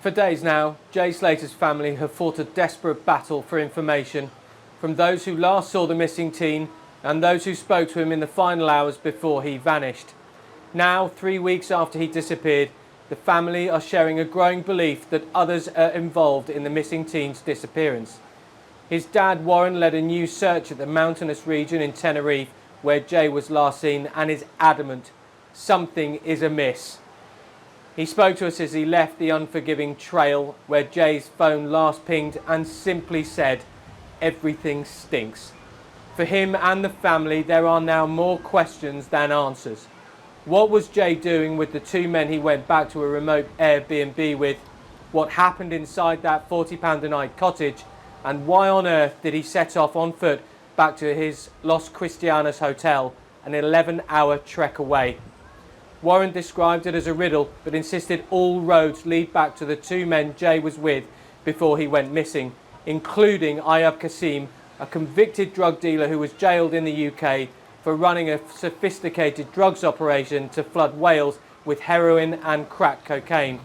For days now, Jay Slater's family have fought a desperate battle for information from those who last saw the missing teen and those who spoke to him in the final hours before he vanished. Now, 3 weeks after he disappeared, the family are sharing a growing belief that others are involved in the missing teen's disappearance. His dad, Warren, led a new search at the mountainous region in Tenerife where Jay was last seen and is adamant something is amiss. He spoke to us as he left the unforgiving trail where Jay's phone last pinged and simply said, "Everything stinks." For him and the family, there are now more questions than answers. What was Jay doing with the two men he went back to a remote Airbnb with? What happened inside that £40 a night cottage? And why on earth did he set off on foot back to his Los Cristianos hotel, an 11-hour trek away? Warren described it as a riddle, but insisted all roads lead back to the two men Jay was with before he went missing, including Ayub Qasim, a convicted drug dealer who was jailed in the UK for running a sophisticated drugs operation to flood Wales with heroin and crack cocaine.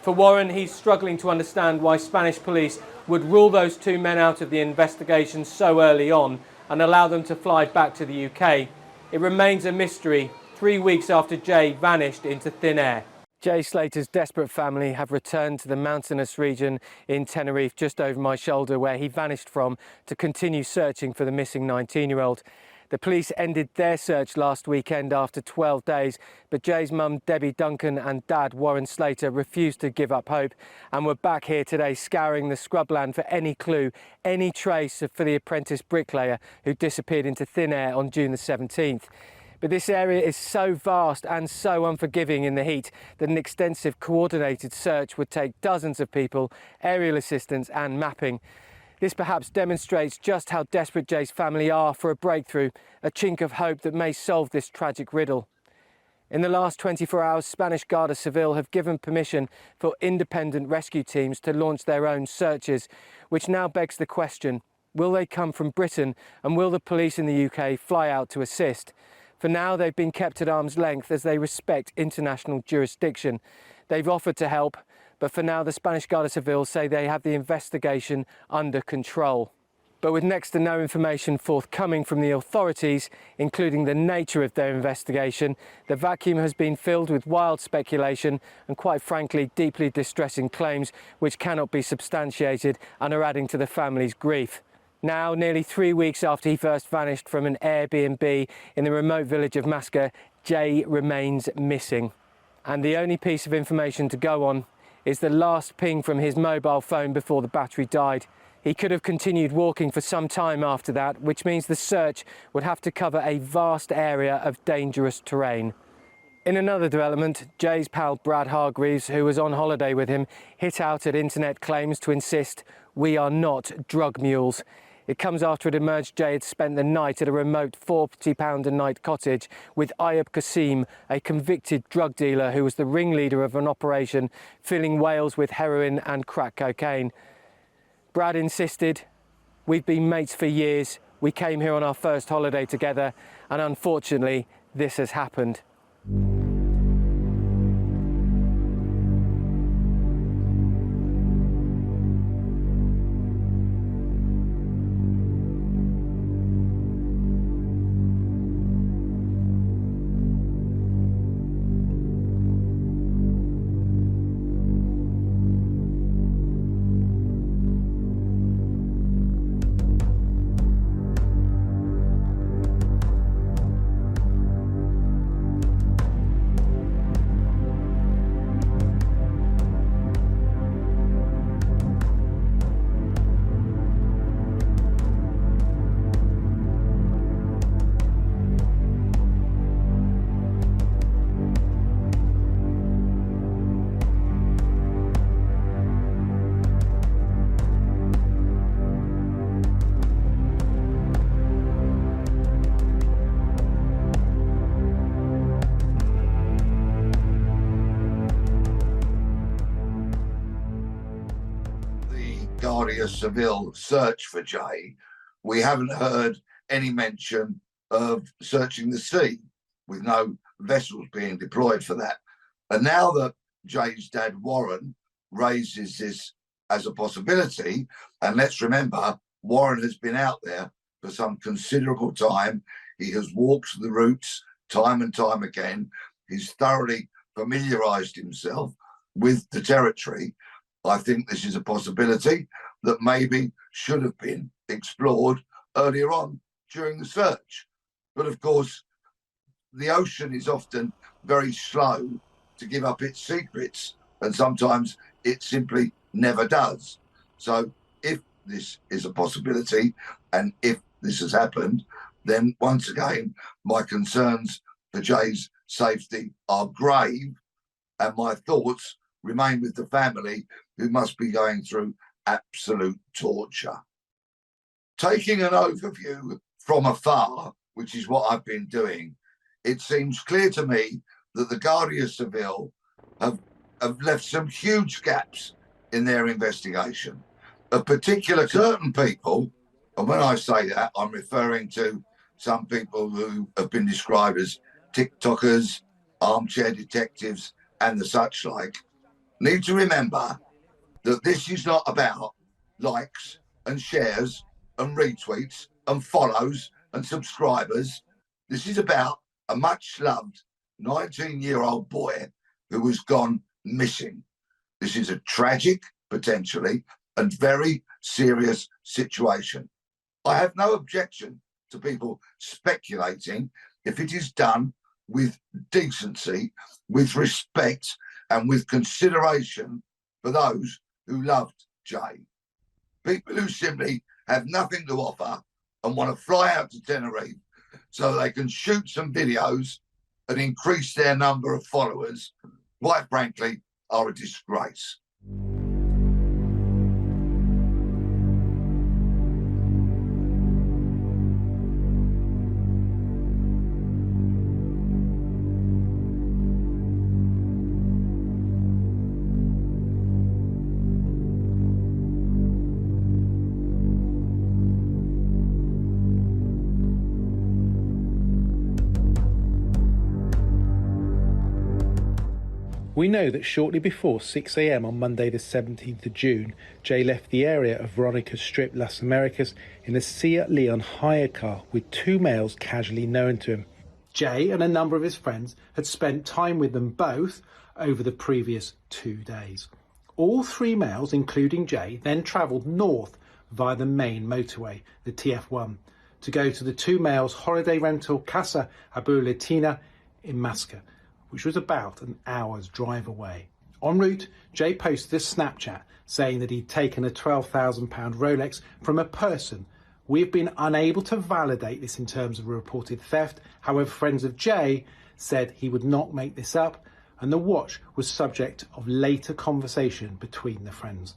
For Warren, he's struggling to understand why Spanish police would rule those two men out of the investigation so early on and allow them to fly back to the UK. It remains a mystery 3 weeks after Jay vanished into thin air. Jay Slater's desperate family have returned to the mountainous region in Tenerife just over my shoulder where he vanished from to continue searching for the missing 19-year-old. The police ended their search last weekend after 12 days, but Jay's mum Debbie Duncan and dad Warren Slater refused to give up hope and were back here today scouring the scrubland for any clue, any trace for the apprentice bricklayer who disappeared into thin air on June the 17th. But this area is so vast and so unforgiving in the heat that an extensive coordinated search would take dozens of people, aerial assistance and mapping. This perhaps demonstrates just how desperate Jay's family are for a breakthrough, a chink of hope that may solve this tragic riddle. In the last 24 hours, Spanish Guardia Civil have given permission for independent rescue teams to launch their own searches, which now begs the question, will they come from Britain and will the police in the UK fly out to assist? For now, they've been kept at arm's length as they respect international jurisdiction. They've offered to help, but for now the Spanish Guardia Civil say they have the investigation under control. But with next to no information forthcoming from the authorities, including the nature of their investigation, the vacuum has been filled with wild speculation and, quite frankly, deeply distressing claims which cannot be substantiated and are adding to the family's grief. Now, nearly 3 weeks after he first vanished from an Airbnb in the remote village of Masca, Jay remains missing. And the only piece of information to go on is the last ping from his mobile phone before the battery died. He could have continued walking for some time after that, which means the search would have to cover a vast area of dangerous terrain. In another development, Jay's pal Brad Hargreaves, who was on holiday with him, hit out at internet claims to insist, "We are not drug mules." It comes after it emerged Jay had spent the night at a remote £40 a night cottage with Ayub Qasim, a convicted drug dealer who was the ringleader of an operation filling Wales with heroin and crack cocaine. Brad insisted, "We've been mates for years, we came here on our first holiday together, and unfortunately, this has happened." Guardia Civil search for Jay, we haven't heard any mention of searching the sea, with no vessels being deployed for that. And now that Jay's dad, Warren, raises this as a possibility. And let's remember, Warren has been out there for some considerable time. He has walked the routes time and time again. He's thoroughly familiarized himself with the territory. I think this is a possibility that maybe should have been explored earlier on during the search. But of course, the ocean is often very slow to give up its secrets, and sometimes it simply never does. So if this is a possibility, and if this has happened, then once again, my concerns for Jay's safety are grave, and my thoughts remain with the family, who must be going through absolute torture. Taking an overview from afar, which is what I've been doing, it seems clear to me that the Guardia Civil have left some huge gaps in their investigation. Of particular certain people, and when I say that, I'm referring to some people who have been described as TikTokers, armchair detectives, and the such like, need to remember that this is not about likes and shares and retweets and follows and subscribers. This is about a much loved 19-year-old boy who has gone missing. This is a tragic, potentially, and very serious situation. I have no objection to people speculating if it is done with decency, with respect, and with consideration for those who loved Jay. People who simply have nothing to offer and want to fly out to Tenerife so they can shoot some videos and increase their number of followers, quite frankly, are a disgrace. We know that shortly before 6 a.m. on Monday the 17th of June, Jay left the area of Veronica's Strip, Las Americas, in a Sea Leon hire car with two males casually known to him. Jay and a number of his friends had spent time with them both over the previous 2 days. All three males, including Jay, then travelled north via the main motorway, the TF1, to go to the two males' holiday rental Casa Abu Latina in Masca, which was about an hour's drive away. En route, Jay posted a Snapchat saying that he'd taken a £12,000 Rolex from a person. We have been unable to validate this in terms of a reported theft. However, friends of Jay said he would not make this up, and the watch was subject of later conversation between the friends.